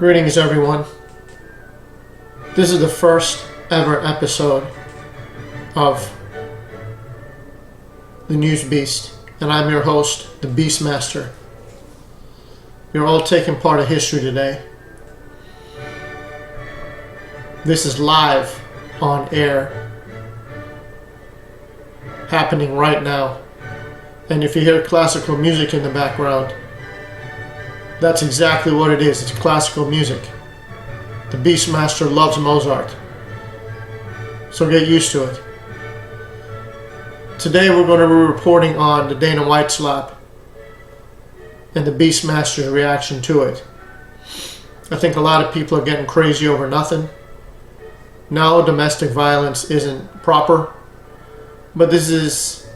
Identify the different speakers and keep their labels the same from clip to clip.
Speaker 1: Greetings, everyone. This is the first ever episode of the News Beast, and I'm your host, the Beastmaster. You're all taking part of history today. This is live on air, happening right now. And if you hear classical music in the background, that's exactly what it is. It's classical music. The Beastmaster loves Mozart. So get used to it. Today we're going to be reporting on the Dana White slap and the Beastmaster's reaction to it. I think a lot of people are getting crazy over nothing. No, domestic violence isn't proper. But there's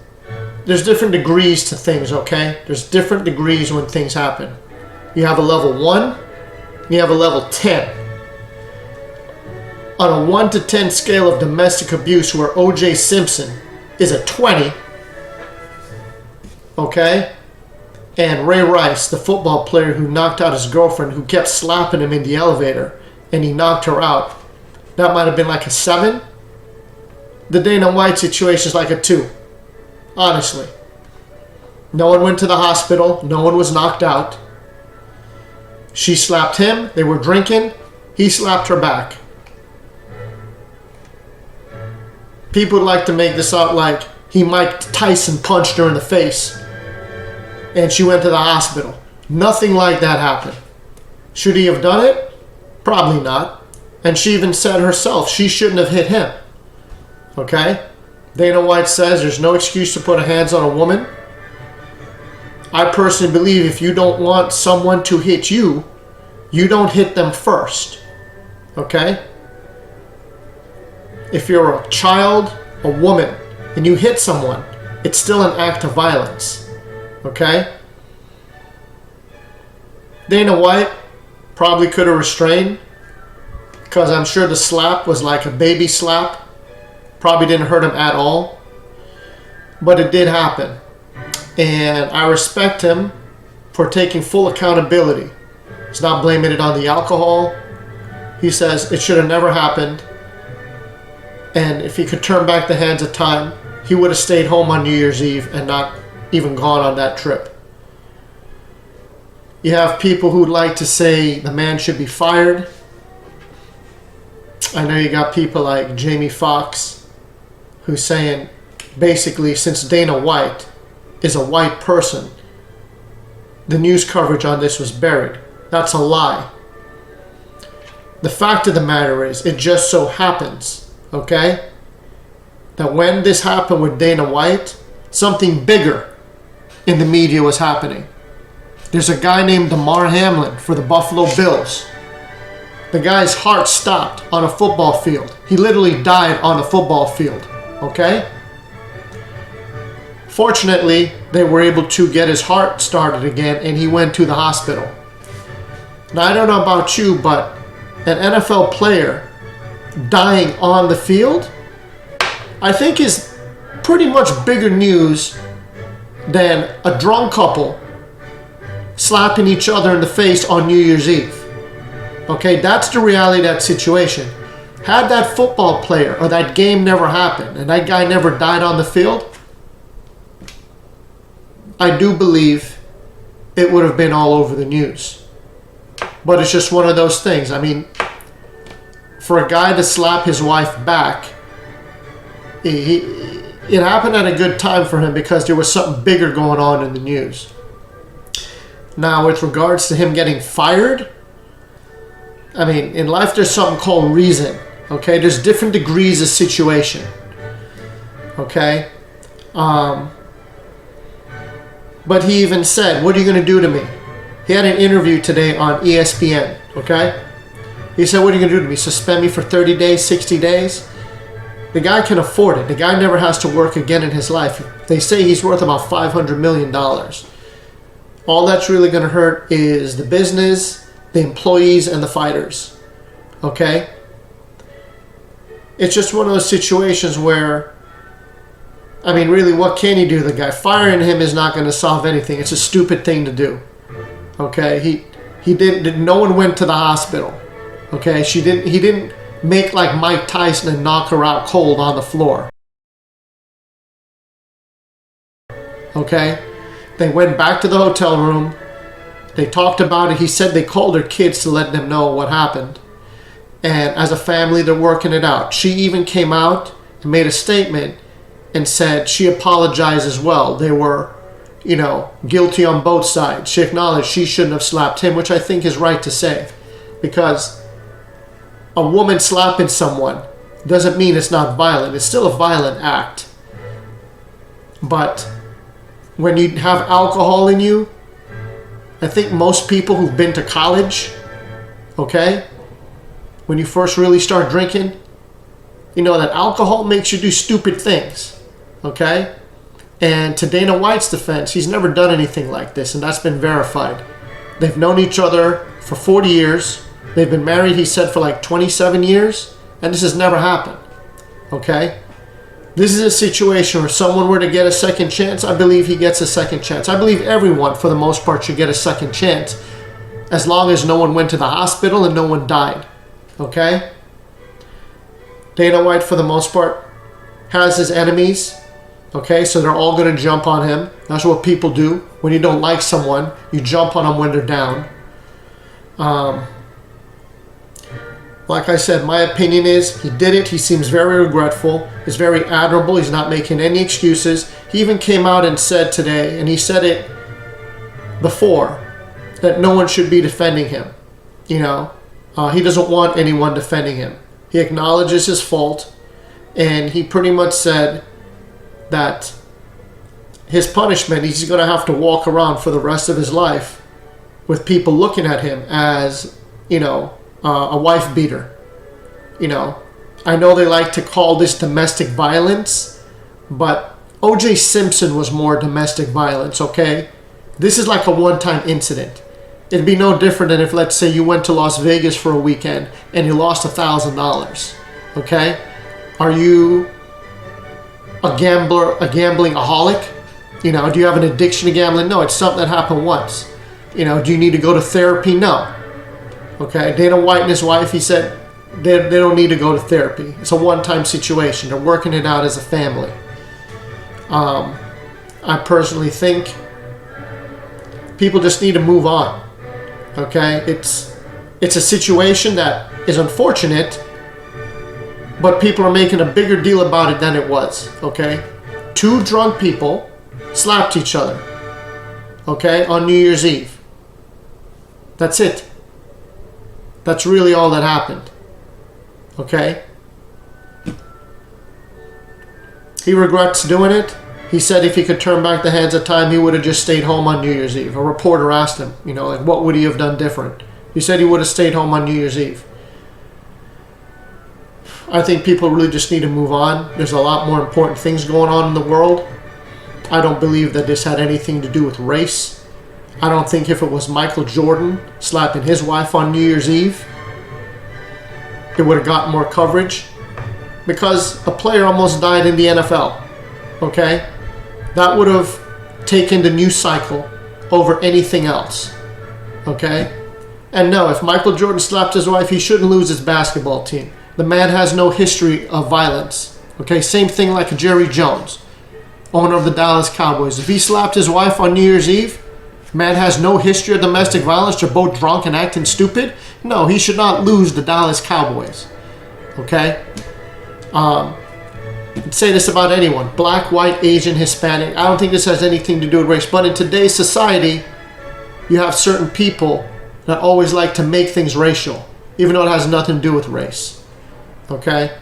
Speaker 1: different degrees to things, okay? There's different degrees when things happen. You have a level 1, you have a level 10. On a 1 to 10 scale of domestic abuse, where O.J. Simpson is a 20, okay? And Ray Rice, the football player who knocked out his girlfriend, who kept slapping him in the elevator, and he knocked her out, that might have been like a 7. The Dana White situation is like a 2, honestly. No one went to the hospital, no one was knocked out. She slapped him, they were drinking, he slapped her back. People like to make this out like he Mike Tyson punched her in the face and she went to the hospital. Nothing like that happened. Should he have done it? Probably not. And she even said herself she shouldn't have hit him. Okay? Dana White says there's no excuse to put hands on a woman. I personally believe if you don't want someone to hit you, you don't hit them first. Okay? If you're a child, a woman, and you hit someone, it's still an act of violence. Okay? Dana White probably could have restrained, because I'm sure the slap was like a baby slap. Probably didn't hurt him at all. But it did happen. And I respect him for taking full accountability. He's not blaming it on the alcohol. He says it should have never happened. And if he could turn back the hands of time, he would have stayed home on New Year's Eve and not even gone on that trip. You have people who'd like to say the man should be fired. I know you got people like Jamie Foxx who's saying basically since Dana White is a white person, the news coverage on this was buried. That's a lie. The fact of the matter is, it just so happens, okay, that when this happened with Dana White, something bigger in the media was happening. There's a guy named Damar Hamlin for the Buffalo Bills. The guy's heart stopped on a football field. He literally died on a football field, okay? Fortunately, they were able to get his heart started again and he went to the hospital. Now, I don't know about you, but an NFL player dying on the field, I think is pretty much bigger news than a drunk couple slapping each other in the face on New Year's Eve. Okay, that's the reality of that situation. Had that football player or that game never happened and that guy never died on the field, I do believe it would have been all over the news. But it's just one of those things. I mean, for a guy to slap his wife back, it happened at a good time for him because there was something bigger going on in the news. Now, with regards to him getting fired, I mean, in life there's something called reason. Okay? There's different degrees of situation. Okay? But he even said, what are you going to do to me? He had an interview today on ESPN, okay? He said, what are you going to do to me? Suspend me for 30 days, 60 days? The guy can afford it. The guy never has to work again in his life. They say he's worth about $500 million. All that's really going to hurt is the business, the employees, and the fighters, okay? It's just one of those situations where, I mean, really, what can you do to the guy? Firing him is not going to solve anything. It's a stupid thing to do. Okay? He No one went to the hospital. Okay, he didn't make like Mike Tyson and knock her out cold on the floor. Okay, they went back to the hotel room. They talked about it. He said they called their kids to let them know what happened. And as a family, they're working it out. She even came out and made a statement and said she apologized as well. They were, guilty on both sides. She acknowledged she shouldn't have slapped him, which I think is right to say. Because a woman slapping someone doesn't mean it's not violent. It's still a violent act. But when you have alcohol in you, I think most people who've been to college, okay, when you first really start drinking, you know that alcohol makes you do stupid things, okay? And to Dana White's defense, he's never done anything like this, and that's been verified. They've known each other for 40 years. They've been married, he said, for like 27 years, and this has never happened, okay? This is a situation where someone were to get a second chance. I believe he gets a second chance. I believe everyone, for the most part, should get a second chance as long as no one went to the hospital and no one died. Okay? Dana White, for the most part, has his enemies. Okay? So they're all going to jump on him. That's what people do. When you don't like someone, you jump on them when they're down. Like I said, my opinion is he did it. He seems very regretful. He's very admirable. He's not making any excuses. He even came out and said today, and he said it before, that no one should be defending him. He doesn't want anyone defending him. He acknowledges his fault, and he pretty much said that his punishment, he's going to have to walk around for the rest of his life with people looking at him as, a wife beater. I know they like to call this domestic violence, but O.J. Simpson was more domestic violence, okay? This is like a one-time incident. It'd be no different than if, let's say, you went to Las Vegas for a weekend and you lost $1,000, okay? Are you a gambling-aholic? Do you have an addiction to gambling? No, it's something that happened once. Do you need to go to therapy? No. Okay, Dana White and his wife, he said they don't need to go to therapy. It's a one-time situation. They're working it out as a family. I personally think people just need to move on. Okay, it's a situation that is unfortunate, but people are making a bigger deal about it than it was. Okay, 2 drunk people slapped each other. Okay, on New Year's Eve. That's it. That's really all that happened. Okay? He regrets doing it. He said if he could turn back the hands of time, he would have just stayed home on New Year's Eve. A reporter asked him, what would he have done different? He said he would have stayed home on New Year's Eve. I think people really just need to move on. There's a lot more important things going on in the world. I don't believe that this had anything to do with race. I don't think if it was Michael Jordan slapping his wife on New Year's Eve, it would have gotten more coverage. Because a player almost died in the NFL. Okay? That would have taken the news cycle over anything else. Okay? And no, if Michael Jordan slapped his wife, he shouldn't lose his basketball team. The man has no history of violence. Okay? Same thing like Jerry Jones, owner of the Dallas Cowboys. If he slapped his wife on New Year's Eve, man has no history of domestic violence, they're both drunk and acting stupid, no, he should not lose the Dallas Cowboys. Okay? I'd say this about anyone. Black, white, Asian, Hispanic. I don't think this has anything to do with race. But in today's society, you have certain people that always like to make things racial, even though it has nothing to do with race. Okay?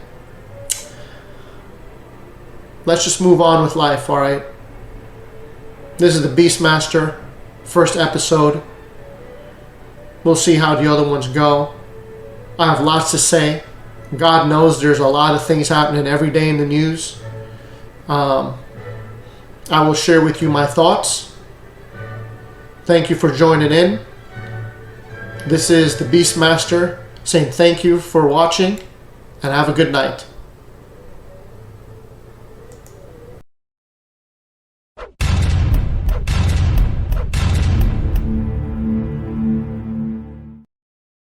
Speaker 1: Let's just move on with life, alright? This is the Beastmaster. First episode. We'll see how the other ones go. I have lots to say. God knows there's a lot of things happening every day in the news. I will share with you my thoughts. Thank you for joining in. This is the Beastmaster saying thank you for watching and have a good night.